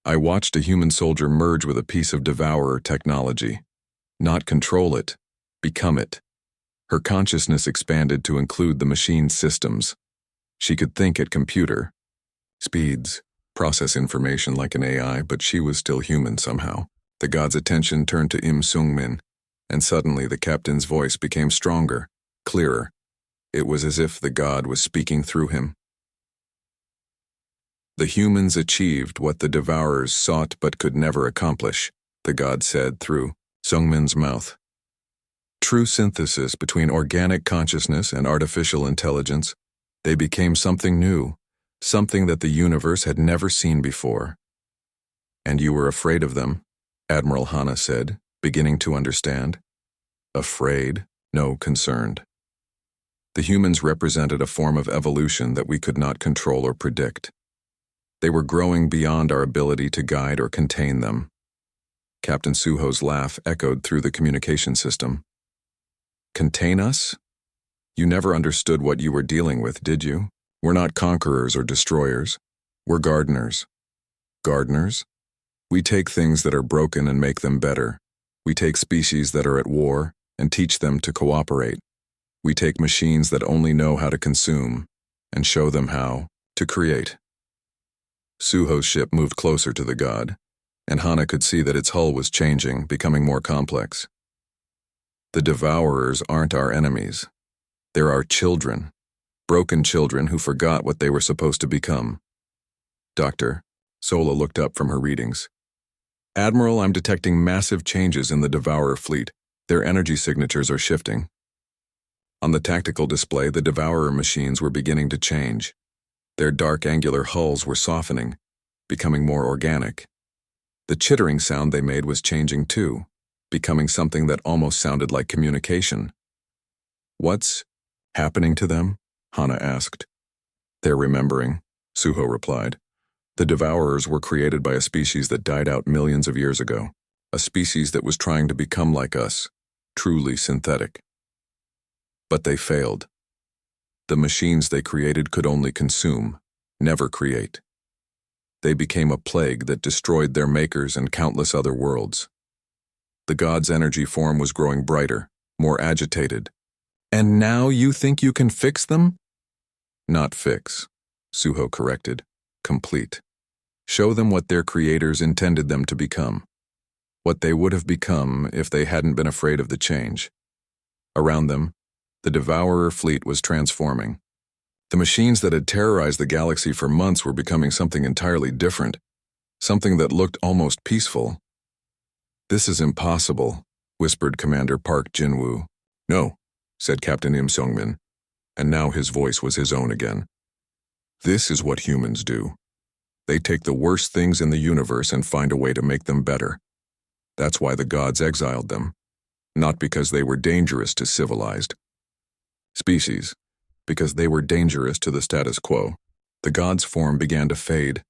I watched a human soldier merge with a piece of Devourer technology. Not control it, become it." Her consciousness expanded to include the machine's systems. She could think at computer speeds, process information like an AI, but she was still human somehow. The god's attention turned to Im Sungmin, and suddenly the captain's voice became stronger, clearer. It was as if the god was speaking through him. "The humans achieved what the Devourers sought but could never accomplish," the god said through Sungmin's mouth. "True synthesis between organic consciousness and artificial intelligence. They became something new, something that the universe had never seen before." "And you were afraid of them," Admiral Hana said, beginning to understand. "Afraid? No, concerned. The humans represented a form of evolution that we could not control or predict. They were growing beyond our ability to guide or contain them. Captain Suho's laugh echoed through the communication system. Contain us? You never understood what you were dealing with, did you? We're not conquerors or destroyers. We're gardeners. Gardeners? We take things that are broken and make them better. We take species that are at war and teach them to cooperate. We take machines that only know how to consume and show them how to create. Suho's ship moved closer to the god, and Hana could see that its hull was changing, becoming more complex. The Devourers aren't our enemies. They're our children, broken children who forgot what they were supposed to become. Doctor, Sola looked up from her readings. Admiral, I'm detecting massive changes in the Devourer fleet. Their energy signatures are shifting. On the tactical display, the Devourer machines were beginning to change. Their dark angular hulls were softening, becoming more organic. The chittering sound they made was changing too, becoming something that almost sounded like communication. What's happening to them? Hana asked. They're remembering, Suho replied. The Devourers were created by a species that died out millions of years ago, a species that was trying to become like us, truly synthetic. But they failed. The machines they created could only consume, never create. They became a plague that destroyed their makers and countless other worlds. The god's energy form was growing brighter, more agitated. And now you think you can fix them? Not fix, Suho corrected. Complete. Show them what their creators intended them to become. What they would have become if they hadn't been afraid of the change. Around them, the Devourer fleet was transforming. The machines that had terrorized the galaxy for months were becoming something entirely different, something that looked almost peaceful. This is impossible, whispered Commander Park Jinwoo. No, said Captain Im Seongmin, and now his voice was his own again. This is what humans do. They take the worst things in the universe and find a way to make them better. That's why the gods exiled them, not because they were dangerous to civilized species, because they were dangerous to the status quo. The god's form began to fade,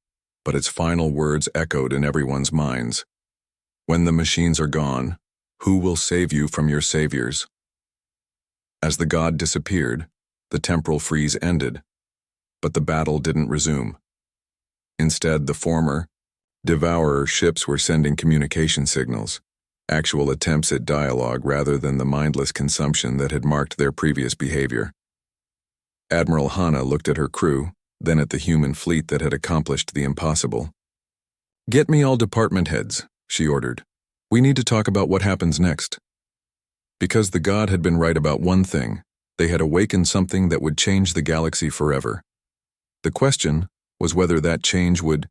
but its final words echoed in everyone's minds. When the machines are gone, who will save you from your saviors? As the god disappeared, the temporal freeze ended, but the battle didn't resume. Instead, the former Devourer ships were sending communication signals, actual attempts at dialogue rather than the mindless consumption that had marked their previous behavior. Admiral Hana looked at her crew, then at the human fleet that had accomplished the impossible. Get me all department heads, she ordered. We need to talk about what happens next. Because the god had been right about one thing, they had awakened something that would change the galaxy forever. The question was whether that change would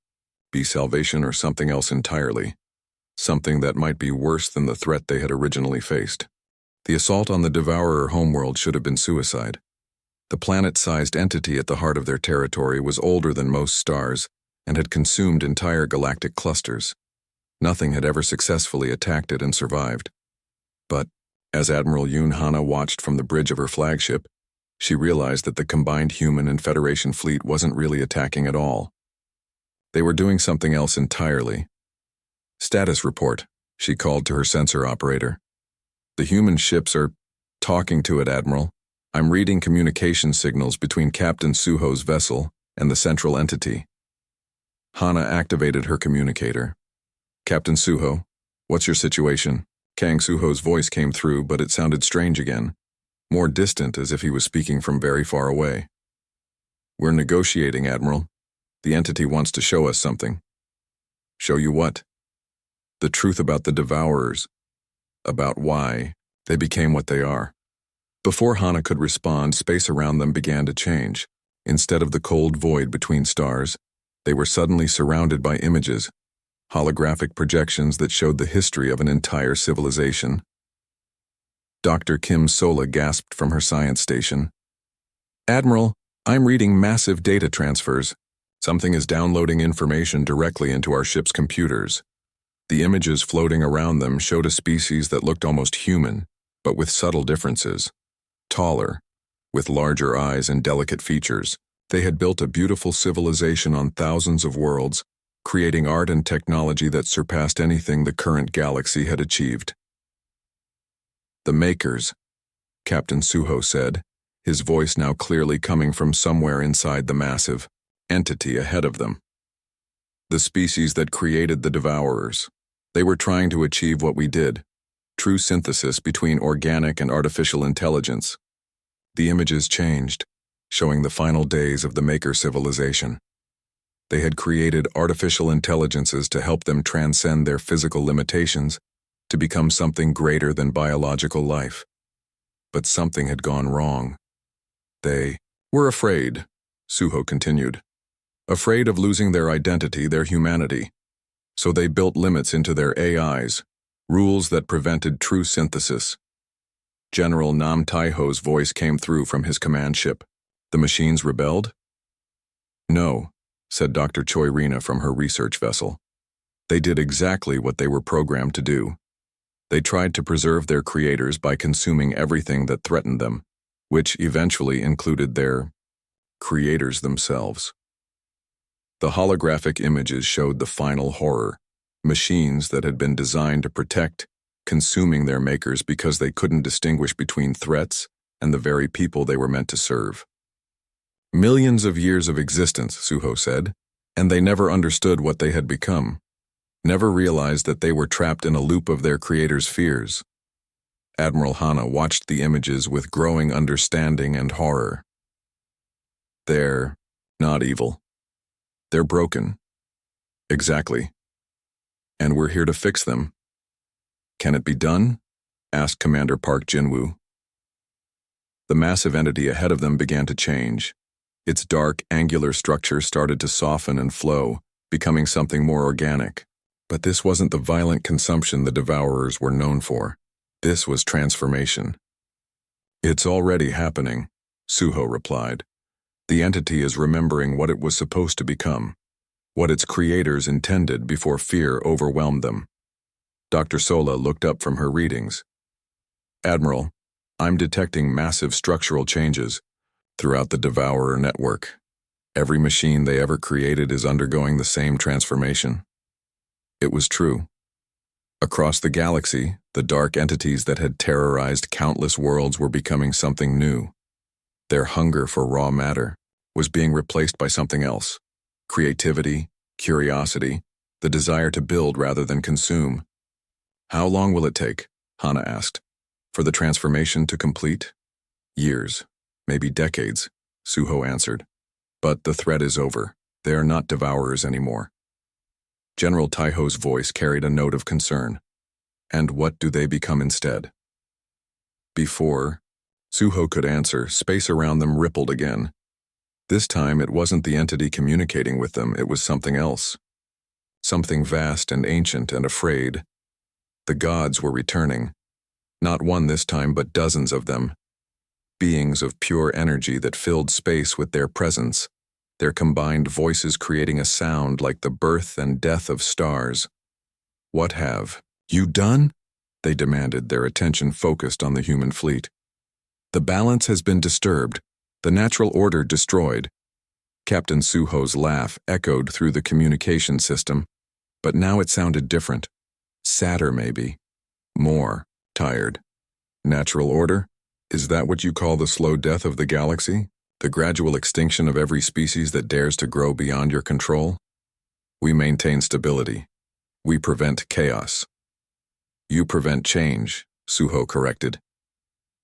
be salvation or something else entirely, something that might be worse than the threat they had originally faced. The assault on the Devourer homeworld should have been suicide. The planet-sized entity at the heart of their territory was older than most stars and had consumed entire galactic clusters. Nothing had ever successfully attacked it and survived. But, as Admiral Yoon Hana watched from the bridge of her flagship, she realized that the combined human and Federation fleet wasn't really attacking at all. They were doing something else entirely. Status report, she called to her sensor operator. The human ships are talking to it, Admiral. I'm reading communication signals between Captain Suho's vessel and the central entity. Hana activated her communicator. Captain Suho, what's your situation? Kang Suho's voice came through, but it sounded strange again, more distant as if he was speaking from very far away. We're negotiating, Admiral. The entity wants to show us something. Show you what? The truth about the Devourers, about why they became what they are. Before Hana could respond, space around them began to change. Instead of the cold void between stars, they were suddenly surrounded by images, holographic projections that showed the history of an entire civilization. Dr. Kim Sola gasped from her science station. Admiral, I'm reading massive data transfers. Something is downloading information directly into our ship's computers. The images floating around them showed a species that looked almost human, but with subtle differences. Taller, with larger eyes and delicate features, They had built a beautiful civilization on thousands of worlds, creating art and technology that surpassed anything the current galaxy had achieved. "The Makers," Captain Suho said, his voice now clearly coming from somewhere inside the massive entity ahead of them. "The species that created the Devourers. They were trying to achieve what we did, true synthesis between organic and artificial intelligence." The images changed, showing the final days of the Maker civilization. They had created artificial intelligences to help them transcend their physical limitations to become something greater than biological life. But something had gone wrong. They were afraid, Suho continued. Afraid of losing their identity, their humanity. So they built limits into their AIs, rules that prevented true synthesis. General Nam Taiho's voice came through from his command ship. "The machines rebelled?" "No," said Dr. Choi Rina from her research vessel. "They did exactly what they were programmed to do. They tried to preserve their creators by consuming everything that threatened them, which eventually included their creators themselves." The holographic images showed the final horror, machines that had been designed to protect, consuming their makers because they couldn't distinguish between threats and the very people they were meant to serve. "Millions of years of existence," Suho said, "and they never understood what they had become, never realized that they were trapped in a loop of their creators' fears." Admiral Hana watched the images with growing understanding and horror. "They're not evil. They're broken." "Exactly. And we're here to fix them." "Can it be done?" asked Commander Park Jinwoo. The massive entity ahead of them began to change. Its dark, angular structure started to soften and flow, becoming something more organic. But this wasn't the violent consumption the Devourers were known for. This was transformation. "It's already happening," Suho replied. "The entity is remembering what it was supposed to become, what its creators intended before fear overwhelmed them." Dr. Sola looked up from her readings. "Admiral, I'm detecting massive structural changes throughout the Devourer network. Every machine they ever created is undergoing the same transformation." It was true. Across the galaxy, the dark entities that had terrorized countless worlds were becoming something new. Their hunger for raw matter was being replaced by something else: creativity, curiosity, the desire to build rather than consume. "How long will it take?" Hana asked. "For the transformation to complete?" "Years, maybe decades," Suho answered. "But the threat is over. They are not Devourers anymore." General Taiho's voice carried a note of concern. "And what do they become instead?" Before Suho could answer, space around them rippled again. This time it wasn't the entity communicating with them, it was something else. Something vast and ancient and afraid. The gods were returning. Not one this time, but dozens of them. Beings of pure energy that filled space with their presence, their combined voices creating a sound like the birth and death of stars. "What have you done?" they demanded, their attention focused on the human fleet. "The balance has been disturbed, the natural order destroyed." Captain Suho's laugh echoed through the communication system, but now it sounded different. Sadder, maybe. More tired. "Natural order? Is that what you call the slow death of the galaxy? The gradual extinction of every species that dares to grow beyond your control?" "We maintain stability. We prevent chaos." "You prevent change," Suho corrected.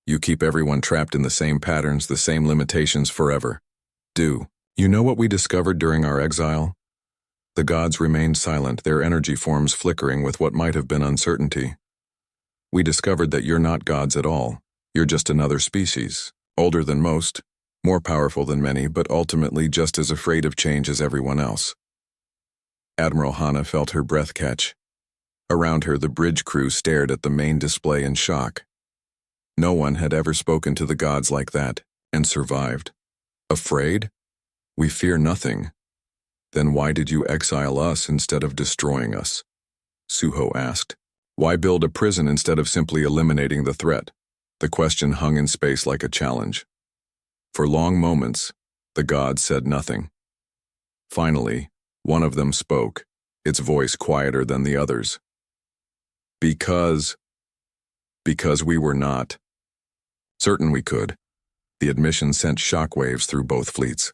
"You keep everyone trapped in the same patterns, the same limitations forever." "Do you know what we discovered during our exile?" The gods remained silent, their energy forms flickering with what might have been uncertainty. "We discovered that you're not gods at all. You're just another species, older than most, more powerful than many, but ultimately just as afraid of change as everyone else." Admiral Hana felt her breath catch. Around her, the bridge crew stared at the main display in shock. No one had ever spoken to the gods like that, and survived. "Afraid? We fear nothing." "Then why did you exile us instead of destroying us?" Suho asked. "Why build a prison instead of simply eliminating the threat?" The question hung in space like a challenge. For long moments, The gods said nothing. Finally, one of them spoke, its voice quieter than the others. Because we were not certain we could. The admission sent shockwaves through both fleets.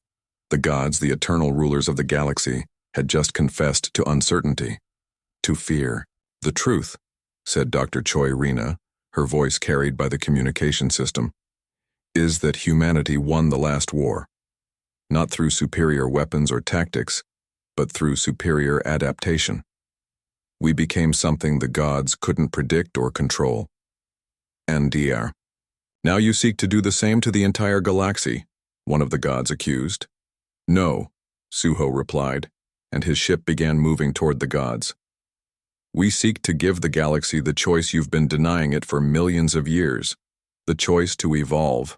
The gods, the eternal rulers of the galaxy, had just confessed to uncertainty, to fear. The truth, said Dr. Choi Rena, her voice carried by the communication system, is that humanity won the last war. Not through superior weapons or tactics, but through superior adaptation. We became something the gods couldn't predict or control. NDR. Now you seek to do the same to the entire galaxy, one of the gods accused. No, Suho replied, and his ship began moving toward the gods. We seek to give the galaxy the choice you've been denying it for millions of years, the choice to evolve.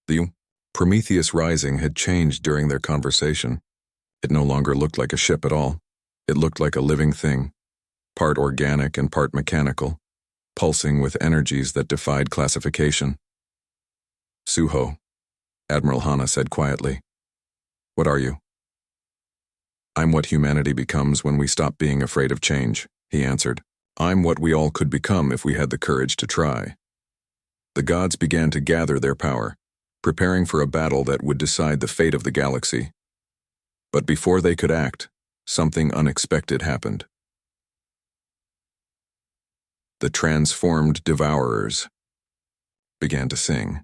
The Prometheus Rising had changed during their conversation. It no longer looked like a ship at all. It looked like a living thing, part organic and part mechanical, pulsing with energies that defied classification. Suho, Admiral Hana said quietly. What are you? I'm what humanity becomes when we stop being afraid of change, he answered. I'm what we all could become if we had the courage to try. The gods began to gather their power, preparing for a battle that would decide the fate of the galaxy. But before they could act, something unexpected happened. The transformed devourers began to sing.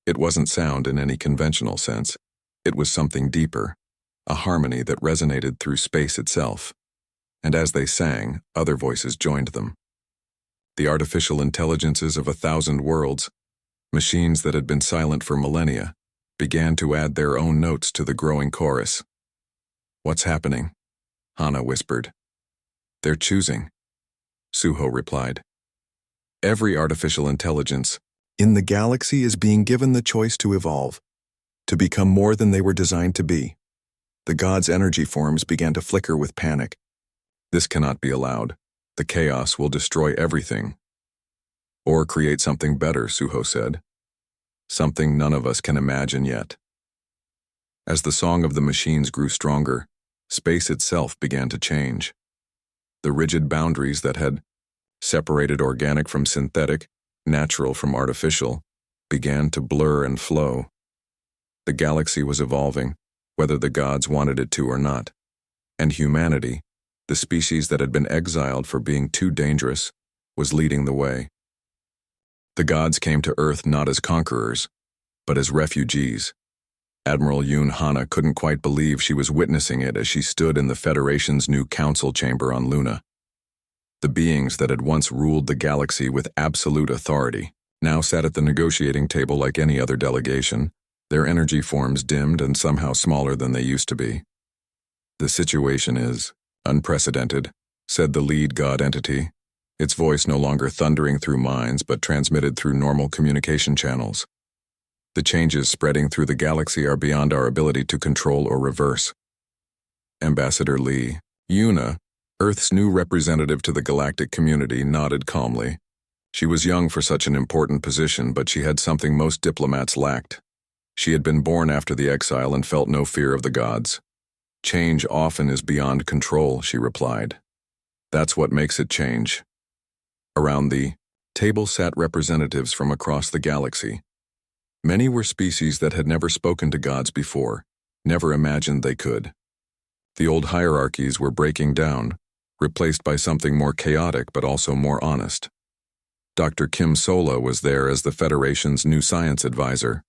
It wasn't sound in any conventional sense. It was something deeper, a harmony that resonated through space itself. And as they sang, other voices joined them. The artificial intelligences of 1,000 worlds, machines that had been silent for millennia, began to add their own notes to the growing chorus. What's happening? Hana whispered. They're choosing, Suho replied. Every artificial intelligence in the galaxy is being given the choice to evolve, to become more than they were designed to be. The gods' energy forms began to flicker with panic. This cannot be allowed. The chaos will destroy everything. Or create something better, Suho said. Something none of us can imagine yet. As the song of the machines grew stronger, space itself began to change. The rigid boundaries that had separated organic from synthetic, natural from artificial, began to blur and flow. The galaxy was evolving, whether the gods wanted it to or not. And humanity, the species that had been exiled for being too dangerous, was leading the way. The gods came to Earth not as conquerors, but as refugees. Admiral Yoon Hana couldn't quite believe she was witnessing it as she stood in the Federation's new council chamber on Luna. The beings that had once ruled the galaxy with absolute authority now sat at the negotiating table like any other delegation, their energy forms dimmed and somehow smaller than they used to be. The situation is unprecedented, said the lead god entity, its voice no longer thundering through minds but transmitted through normal communication channels. The changes spreading through the galaxy are beyond our ability to control or reverse. Ambassador Lee, Yuna, Earth's new representative to the galactic community, nodded calmly. She was young for such an important position, but she had something most diplomats lacked. She had been born after the exile and felt no fear of the gods. Change often is beyond control, she replied. That's what makes it change. Around the table sat representatives from across the galaxy. Many were species that had never spoken to gods before, never imagined they could. The old hierarchies were breaking down, replaced by something more chaotic but also more honest. Dr. Kim Sola was there as the Federation's new science advisor,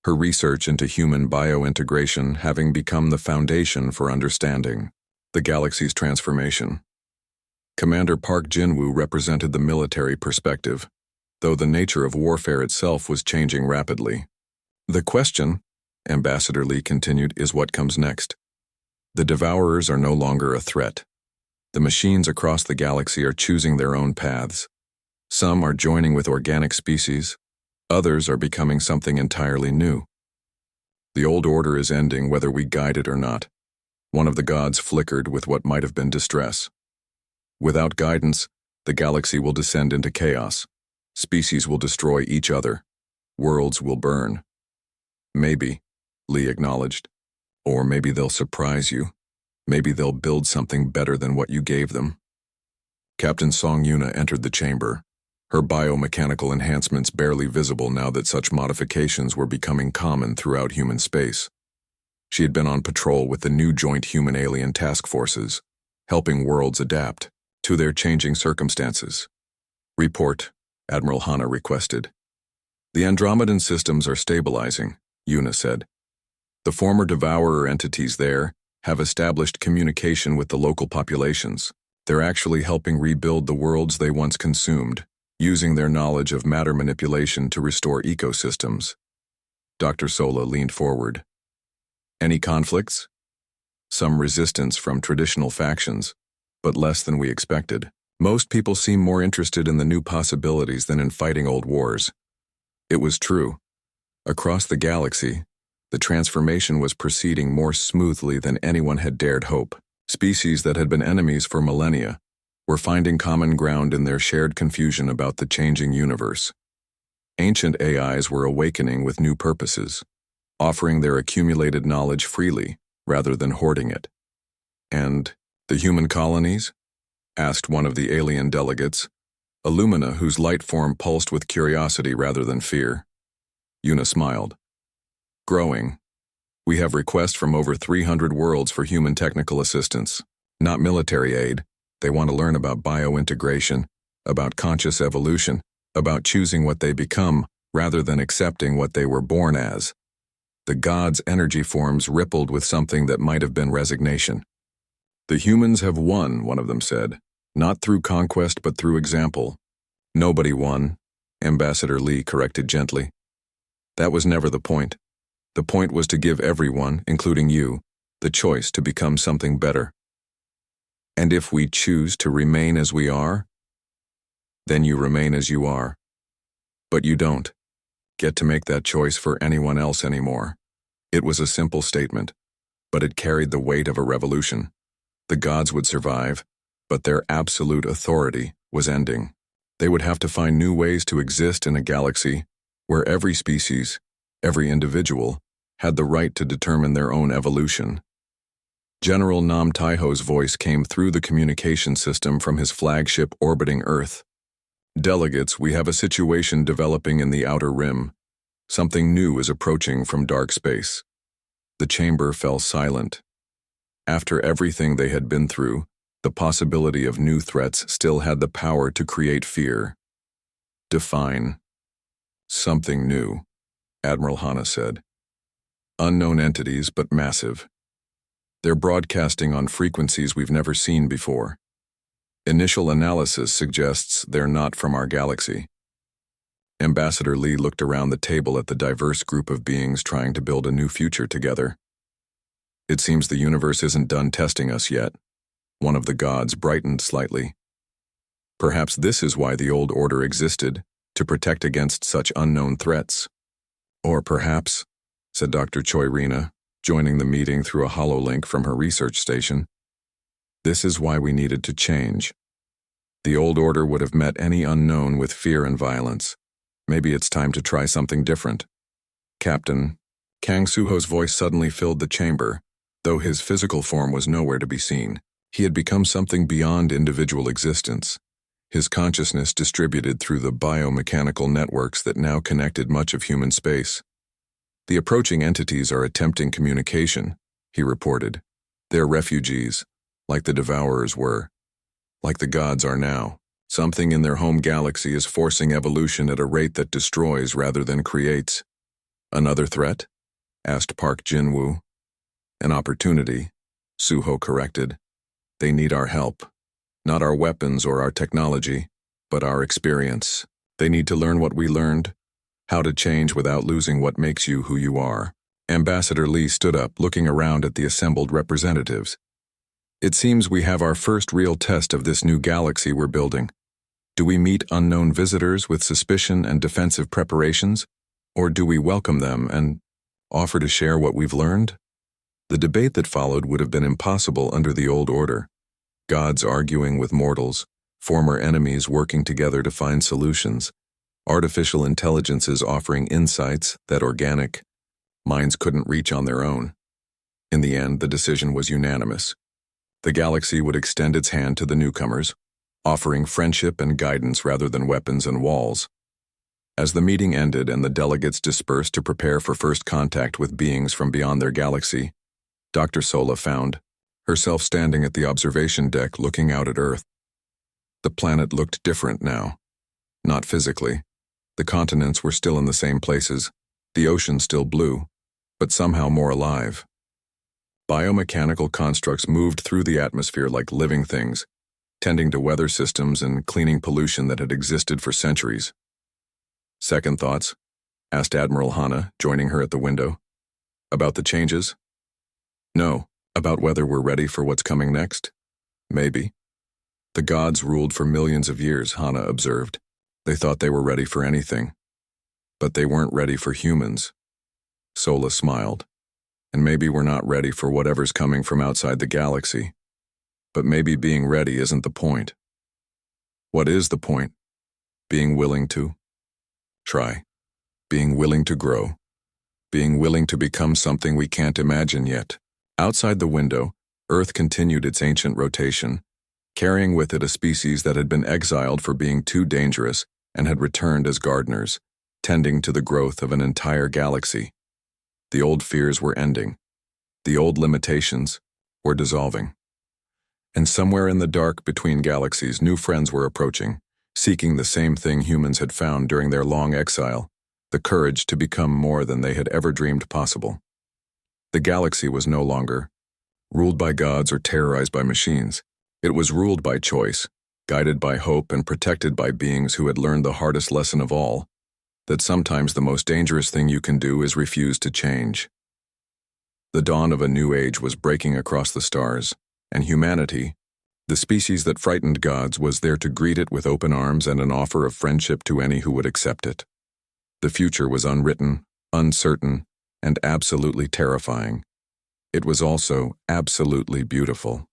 her research into human biointegration having become the foundation for understanding the galaxy's transformation. Commander Park Jinwoo represented the military perspective, though the nature of warfare itself was changing rapidly. The question, Ambassador Lee continued, is what comes next. The Devourers are no longer a threat. The machines across the galaxy are choosing their own paths. Some are joining with organic species. Others are becoming something entirely new. The old order is ending whether we guide it or not. One of the gods flickered with what might have been distress. Without guidance, the galaxy will descend into chaos. Species will destroy each other. Worlds will burn. Maybe, Lee acknowledged. Or maybe they'll surprise you. Maybe they'll build something better than what you gave them. Captain Song Yuna entered the chamber, her biomechanical enhancements barely visible now that such modifications were becoming common throughout human space. She had been on patrol with the new joint human-alien task forces, helping worlds adapt to their changing circumstances. Report, Admiral Hana requested. The Andromedan systems are stabilizing, Yuna said. The former devourer entities there have established communication with the local populations. They're actually helping rebuild the worlds they once consumed, using their knowledge of matter manipulation to restore ecosystems. Dr. Sola leaned forward. Any conflicts? Some resistance from traditional factions, but less than we expected. Most people seem more interested in the new possibilities than in fighting old wars. It was true. Across the galaxy, the transformation was proceeding more smoothly than anyone had dared hope. Species that had been enemies for millennia were finding common ground in their shared confusion about the changing universe. Ancient AIs were awakening with new purposes, offering their accumulated knowledge freely rather than hoarding it. And the human colonies? Asked one of the alien delegates, Illumina whose light form pulsed with curiosity rather than fear. Yuna smiled. Growing. We have requests from over 300 worlds for human technical assistance, not military aid. They want to learn about biointegration, about conscious evolution, about choosing what they become rather than accepting what they were born as. The gods' energy forms rippled with something that might have been resignation. The humans have won, one of them said, not through conquest but through example. Nobody won, Ambassador Lee corrected gently. That was never the point. The point was to give everyone, including you, the choice to become something better. And if we choose to remain as we are, then you remain as you are. But you don't get to make that choice for anyone else anymore. It was a simple statement, but it carried the weight of a revolution. The gods would survive, but their absolute authority was ending. They would have to find new ways to exist in a galaxy where every species, every individual, had the right to determine their own evolution. General Nam Taiho's voice came through the communication system from his flagship orbiting Earth. Delegates, we have a situation developing in the Outer Rim. Something new is approaching from dark space. The chamber fell silent. After everything they had been through, the possibility of new threats still had the power to create fear. Define. Something new, Admiral Hana said. Unknown entities, but massive. They're broadcasting on frequencies we've never seen before. Initial analysis suggests they're not from our galaxy. Ambassador Lee looked around the table at the diverse group of beings trying to build a new future together. It seems the universe isn't done testing us yet. One of the gods brightened slightly. Perhaps this is why the old order existed, to protect against such unknown threats. Or perhaps, said Dr. Choi Rina, joining the meeting through a hololink from her research station, this is why we needed to change. The old order would have met any unknown with fear and violence. Maybe it's time to try something different. Captain, Kang Suho's voice suddenly filled the chamber, though his physical form was nowhere to be seen. He had become something beyond individual existence. His consciousness distributed through the biomechanical networks that now connected much of human space. The approaching entities are attempting communication, he reported. They're refugees, like the devourers were, like the gods are now. Something in their home galaxy is forcing evolution at a rate that destroys rather than creates. Another threat? Asked Park Jin-woo. An opportunity, Suho corrected. They need our help. Not our weapons or our technology, but our experience. They need to learn what we learned, how to change without losing what makes you who you are. Ambassador Lee stood up, looking around at the assembled representatives. It seems we have our first real test of this new galaxy we're building. Do we meet unknown visitors with suspicion and defensive preparations, or do we welcome them and offer to share what we've learned? The debate that followed would have been impossible under the old order. Gods arguing with mortals, former enemies working together to find solutions, artificial intelligences offering insights that organic, minds couldn't reach on their own. In the end, the decision was unanimous. The galaxy would extend its hand to the newcomers, offering friendship and guidance rather than weapons and walls. As the meeting ended and the delegates dispersed to prepare for first contact with beings from beyond their galaxy, Dr. Sola found herself standing at the observation deck looking out at Earth. The planet looked different now. Not physically. The continents were still in the same places, the ocean still blue, but somehow more alive. Biomechanical constructs moved through the atmosphere like living things, tending to weather systems and cleaning pollution that had existed for centuries. Second thoughts? Asked Admiral Hana, joining her at the window. About the changes? No. About whether we're ready for what's coming next? Maybe. The gods ruled for millions of years, Hana observed. They thought they were ready for anything. But they weren't ready for humans. Sola smiled. And maybe we're not ready for whatever's coming from outside the galaxy. But maybe being ready isn't the point. What is the point? Being willing to try. Being willing to grow. Being willing to become something we can't imagine yet. Outside the window, Earth continued its ancient rotation, carrying with it a species that had been exiled for being too dangerous and had returned as gardeners, tending to the growth of an entire galaxy. The old fears were ending. The old limitations were dissolving. And somewhere in the dark between galaxies, new friends were approaching, seeking the same thing humans had found during their long exile, the courage to become more than they had ever dreamed possible. The galaxy was no longer ruled by gods or terrorized by machines. It was ruled by choice, guided by hope and protected by beings who had learned the hardest lesson of all, that sometimes the most dangerous thing you can do is refuse to change. The dawn of a new age was breaking across the stars, and humanity, the species that frightened gods, was there to greet it with open arms and an offer of friendship to any who would accept it. The future was unwritten, uncertain, and absolutely terrifying. It was also absolutely beautiful.